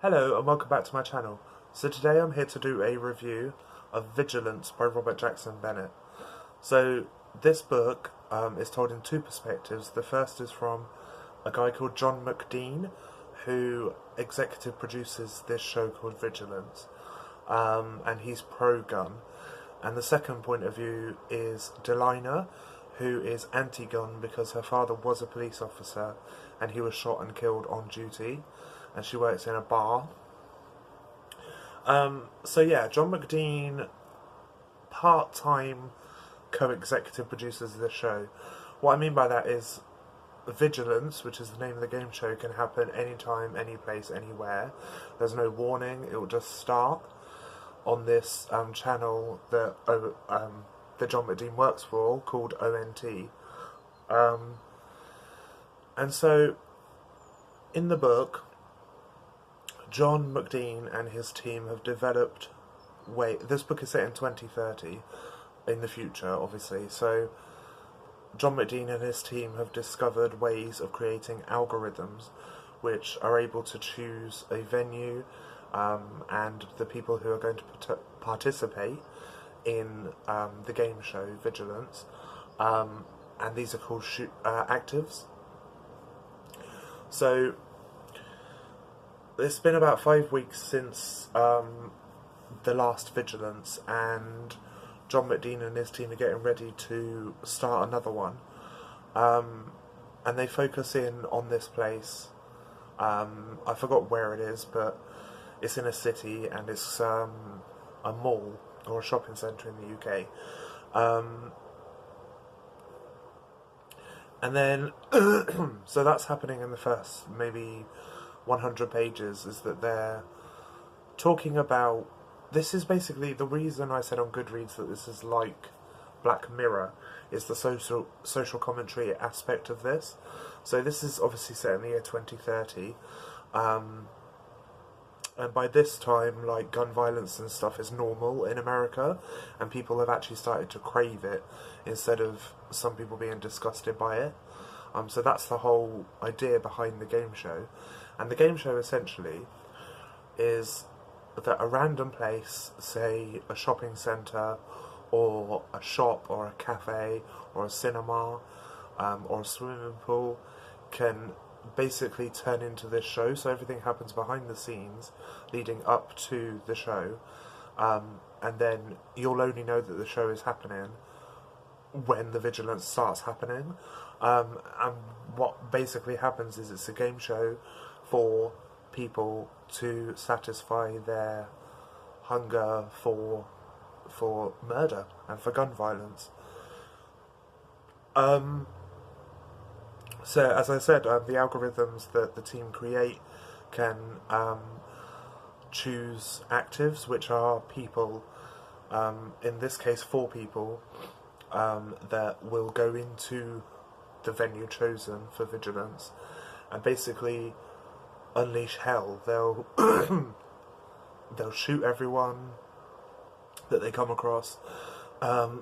Hello and welcome back to my channel. So today I'm here to do a review of Vigilance by Robert Jackson Bennett. So this book is told in two perspectives. The first is from a guy called John McDean, who executive produces this show called Vigilance, and he's pro-gun. And the second point of view is Delina, who is anti-gun because her father was a police officer and he was shot and killed on duty, and she works in a bar. So yeah, John McDean part-time co-executive producers of the show. What I mean by that is Vigilance, which is the name of the game show, can happen anytime, any place, anywhere. There's no warning, it will just start on this channel that John McDean works for, called ONT. And so in the book, John McDean and his team have developed this book is set in 2030, in the future, obviously. So John McDean and his team have discovered ways of creating algorithms which are able to choose a venue and the people who are going to participate in the game show Vigilance, and these are called actives. So it's been about 5 weeks since the last Vigilance, and John McDean and his team are getting ready to start another one. And they focus in on this place. I forgot where it is, but it's in a city, and it's a mall or a shopping centre in the UK. And then, so that's happening in the first maybe 100 pages, is that they're talking about, this is basically the reason I said on Goodreads that this is like Black Mirror, is the social commentary aspect of this. So this is obviously set in the year 2030, and by this time, like, gun violence and stuff is normal in America, and people have actually started to crave it instead of some people being disgusted by it. So that's the whole idea behind the game show. And the game show essentially is that a random place, say a shopping centre, or a shop, or a cafe, or a cinema, or a swimming pool, can basically turn into this show. So everything happens behind the scenes leading up to the show, and then you'll only know that the show is happening when the Vigilance starts happening. And what basically happens is it's a game show for people to satisfy their hunger for murder and for gun violence. So, as I said, the algorithms that the team create can choose actives, which are people, in this case 4 people, that will go into the venue chosen for Vigilance and basically unleash hell. They'll they'll shoot everyone that they come across, and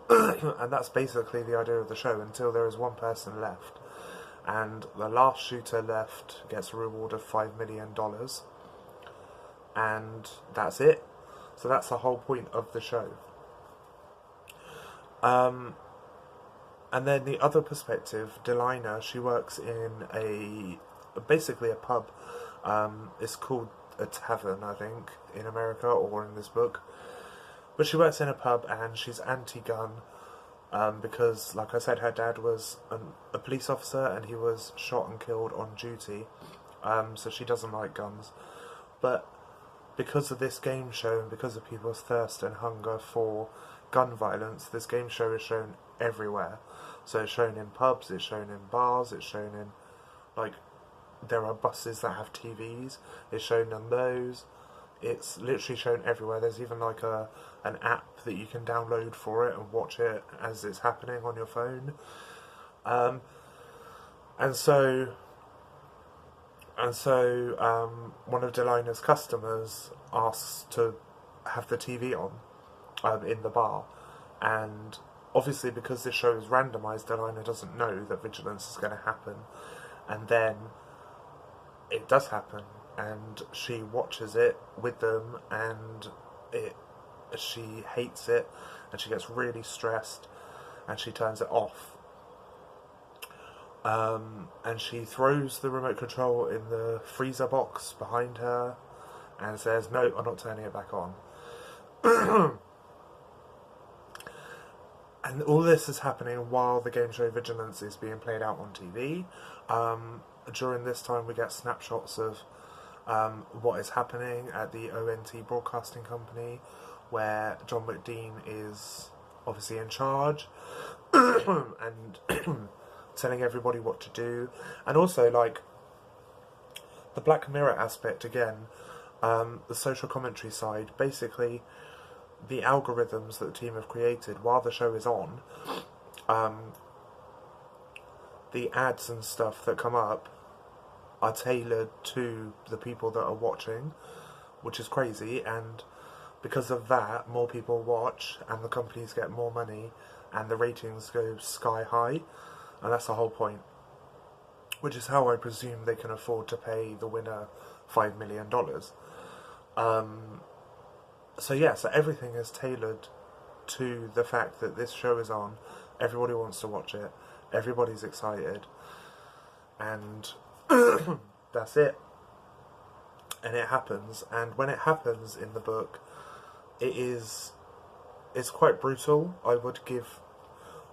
that's basically the idea of the show, until there is one person left. And the last shooter left gets a reward of $5 million, and that's it. So that's the whole point of the show. And then the other perspective, Delina, she works in basically a pub. It's called a tavern, I think, in America, or in this book. But she works in a pub, and she's anti-gun, because, like I said, her dad was a police officer and he was shot and killed on duty, so she doesn't like guns. But because of this game show, and because of people's thirst and hunger for gun violence, this game show is shown everywhere. So it's shown in pubs, it's shown in bars, it's shown in, like, there are buses that have TVs, it's shown on those. It's literally shown everywhere. There's even like an app that you can download for it and watch it as it's happening on your phone. And so one of Delina's customers asks to have the TV on in the bar, and obviously because this show is randomised, Delina doesn't know that Vigilance is going to happen, and then it does happen. and she watches it with them, and she hates it, and she gets really stressed, and she turns it off. And she throws the remote control in the freezer box behind her and says, "No, I'm not turning it back on." And all this is happening while the game show Vigilance is being played out on TV. During this time, we get snapshots of what is happening at the ONT Broadcasting Company, where John McDean is obviously in charge and telling everybody what to do. And also, like, the Black Mirror aspect again, the social commentary side. Basically, the algorithms that the team have created while the show is on, the ads and stuff that come up are tailored to the people that are watching, which is crazy. And because of that, more people watch, and the companies get more money, and the ratings go sky high. And that's the whole point, which is how I presume they can afford to pay the winner $5 million. So yeah, so everything is tailored to the fact that this show is on, everybody wants to watch it, everybody's excited, and that's it. And it happens, and when it happens in the book, it's quite brutal. I would give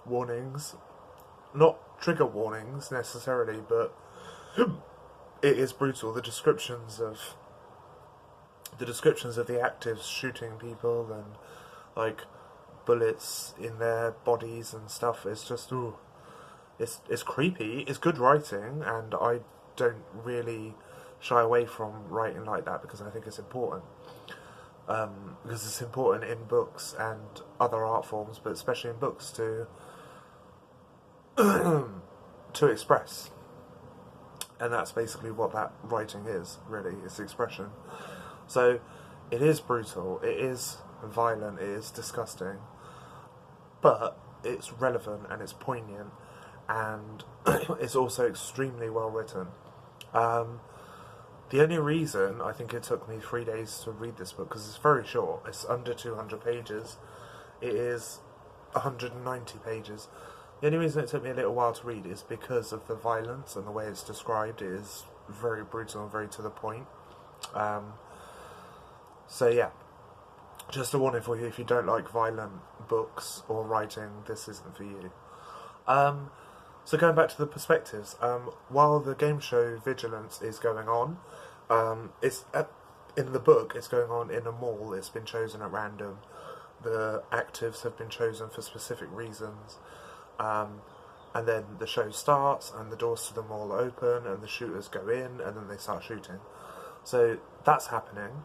warnings, not trigger warnings necessarily, but it is brutal. The descriptions of the actives shooting people and like bullets in their bodies and stuff is just it's creepy. It's good writing, and I don't really shy away from writing like that because I think it's important. Because it's important in books and other art forms, but especially in books to express. And that's basically what that writing is, really. It's expression. So it is brutal, it is violent, it is disgusting, but it's relevant and it's poignant, and it's also extremely well written. The only reason I think it took me 3 days to read this book, because it's very short, it's under 200 pages, it is 190 pages. The only reason it took me a little while to read is because of the violence and the way it's described. It is very brutal and very to the point. So yeah, just a warning for you, if you don't like violent books or writing, this isn't for you. So going back to the perspectives, while the game show Vigilance is going on, in the book it's going on in a mall. It's been chosen at random. The actives have been chosen for specific reasons, and then the show starts and the doors to the mall open and the shooters go in and then they start shooting. So that's happening.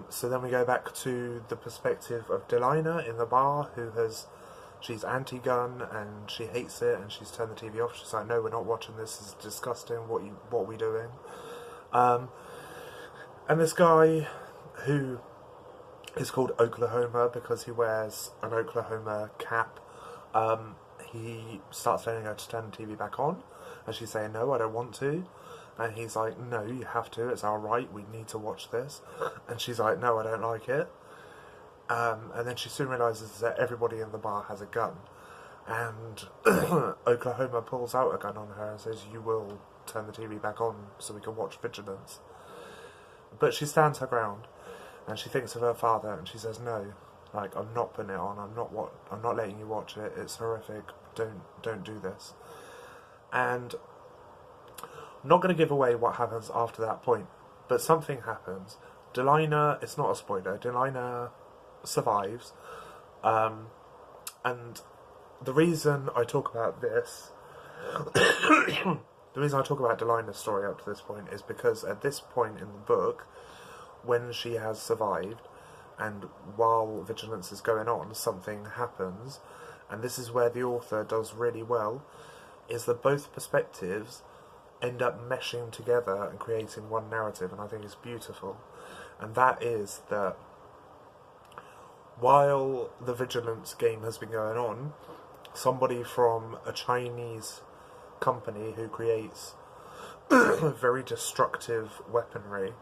So then we go back to the perspective of Delina in the bar, she's anti-gun and she hates it and she's turned the TV off. She's like, "No, we're not watching this. This is disgusting. What are we doing?" And this guy, who is called Oklahoma because he wears an Oklahoma cap, he starts telling her to turn the TV back on, and she's saying, "No, I don't want to." And he's like, "No, you have to, it's our right, we need to watch this." And she's like, "No, I don't like it." And then she soon realises that everybody in the bar has a gun. And Oklahoma pulls out a gun on her and says, "You will turn the TV back on so we can watch Vigilance." But she stands her ground, and she thinks of her father, and she says, "No, like, I'm not putting it on, I'm not letting you watch it, it's horrific, don't do this." And I'm not going to give away what happens after that point, but something happens. Delina, it's not a spoiler, Delina survives, and the reason I talk about this, the reason I talk about Delina's story up to this point is because at this point in the book, when she has survived, and while Vigilance is going on, something happens, and this is where the author does really well, is that both perspectives end up meshing together and creating one narrative, and I think it's beautiful. And that is that while the Vigilance game has been going on, somebody from a Chinese company who creates very destructive weaponry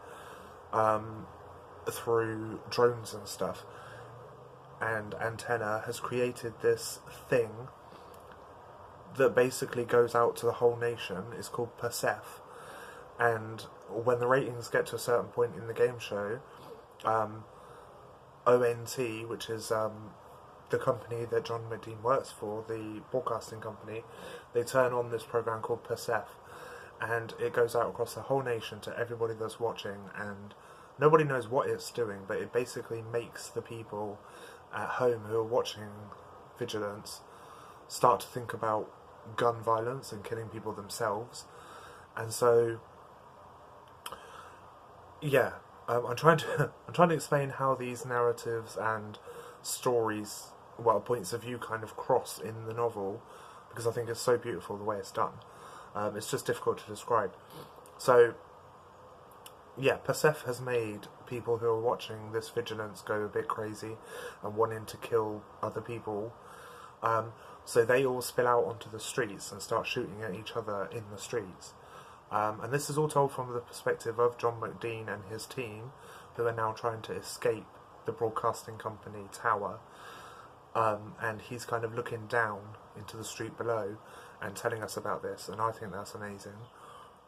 through drones and stuff. And Antenna has created this thing that basically goes out to the whole nation. It's called Persef. And when the ratings get to a certain point in the game show, ONT, which is the company that John McDean works for, the broadcasting company, they turn on this program called Persef, and it goes out across the whole nation to everybody that's watching, and nobody knows what it's doing, but it basically makes the people at home who are watching Vigilance start to think about gun violence and killing people themselves. And so, yeah, I'm trying to explain how these narratives and stories, well, points of view kind of cross in the novel, because I think it's so beautiful the way it's done. It's just difficult to describe. So, yeah, Persef has made people who are watching this Vigilance go a bit crazy and wanting to kill other people. So they all spill out onto the streets and start shooting at each other in the streets. And this is all told from the perspective of John McDean and his team, who are now trying to escape the broadcasting company tower. And he's kind of looking down into the street below and telling us about this, and I think that's amazing.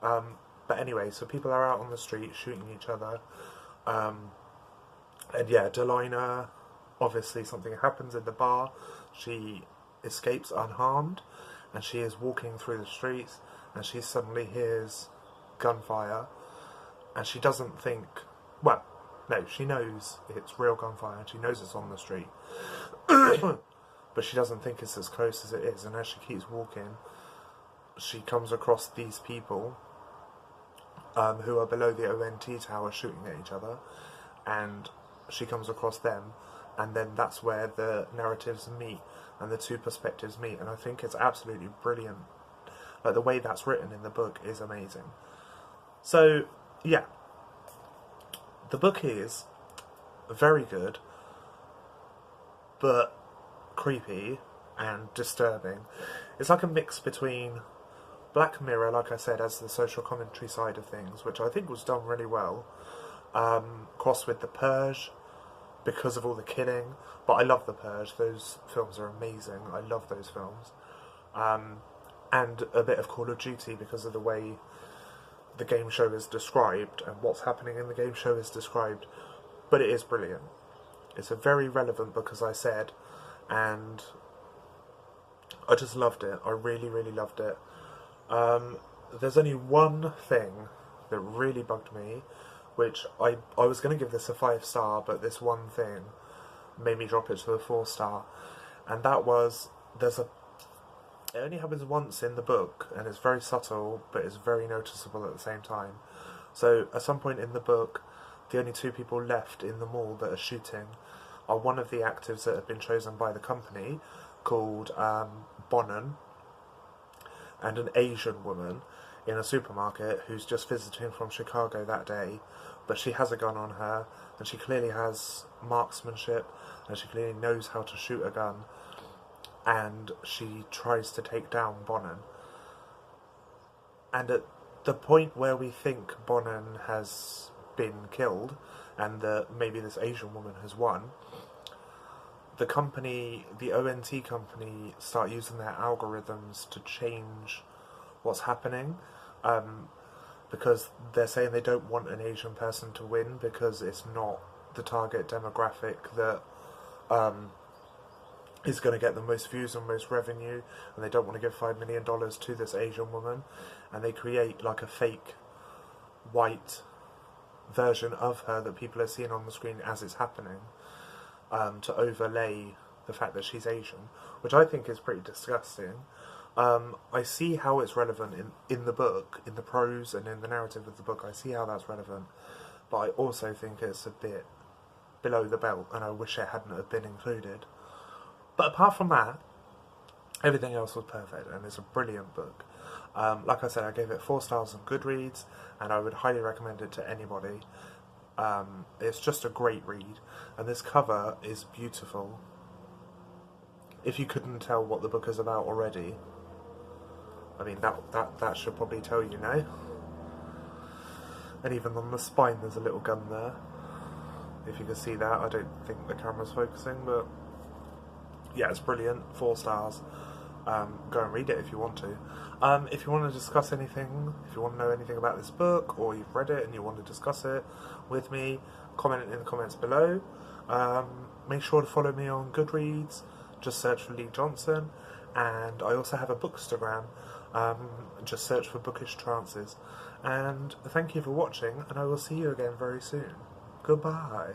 But anyway, so people are out on the street shooting each other. And yeah, Delina, obviously something happens in the bar. She escapes unharmed, and she is walking through the streets, and she suddenly hears gunfire, and she doesn't think, well, no, she knows it's real gunfire, and she knows it's on the street. But she doesn't think it's as close as it is, and as she keeps walking, she comes across these people who are below the ONT tower shooting at each other, and she comes across them, and then that's where the narratives meet and the two perspectives meet, and I think it's absolutely brilliant. Like, the way that's written in the book is amazing. So, yeah, the book is very good, but creepy and disturbing. It's like a mix between Black Mirror, like I said, as the social commentary side of things, which I think was done really well, crossed with The Purge, because of all the killing. But I love The Purge, those films are amazing, I love those films. And a bit of Call of Duty, because of the way the game show is described, and what's happening in the game show is described. But it is brilliant. It's a very relevant book, as I said, and I just loved it. I really, really loved it. There's only one thing that really bugged me, which I was going to give this a 5-star, but this one thing made me drop it to a 4-star, and that was, it only happens once in the book, and it's very subtle, but it's very noticeable at the same time. So, at some point in the book, the only two people left in the mall that are shooting are one of the actors that have been chosen by the company, called Bonnen, and an Asian woman in a supermarket who's just visiting from Chicago that day, but she has a gun on her, and she clearly has marksmanship, and she clearly knows how to shoot a gun, and she tries to take down Bonnen. And at the point where we think Bonnen has been killed, and that maybe this Asian woman has won, the company, the ONT company, start using their algorithms to change what's happening, because they're saying they don't want an Asian person to win because it's not the target demographic that is going to get the most views and most revenue, and they don't want to give $5 million to this Asian woman, and they create like a fake white version of her that people are seeing on the screen as it's happening, to overlay the fact that she's Asian, which I think is pretty disgusting. I see how it's relevant in the book, in the prose and in the narrative of the book. I see how that's relevant, but I also think it's a bit below the belt, and I wish it hadn't have been included. But apart from that, everything else was perfect, and it's a brilliant book. Like I said, I gave it 4 stars on Goodreads, and I would highly recommend it to anybody. It's just a great read, and this cover is beautiful. If you couldn't tell what the book is about already, I mean, that should probably tell you now. And even on the spine there's a little gun there. If you can see that, I don't think the camera's focusing, but yeah, it's brilliant. 4 stars. Go and read it if you want to. If you want to discuss anything, if you want to know anything about this book, or you've read it and you want to discuss it with me, comment in the comments below. Make sure to follow me on Goodreads. Just search for Lee Johnson. And I also have a bookstagram. Just search for bookishtrances. And thank you for watching, and I will see you again very soon. Goodbye.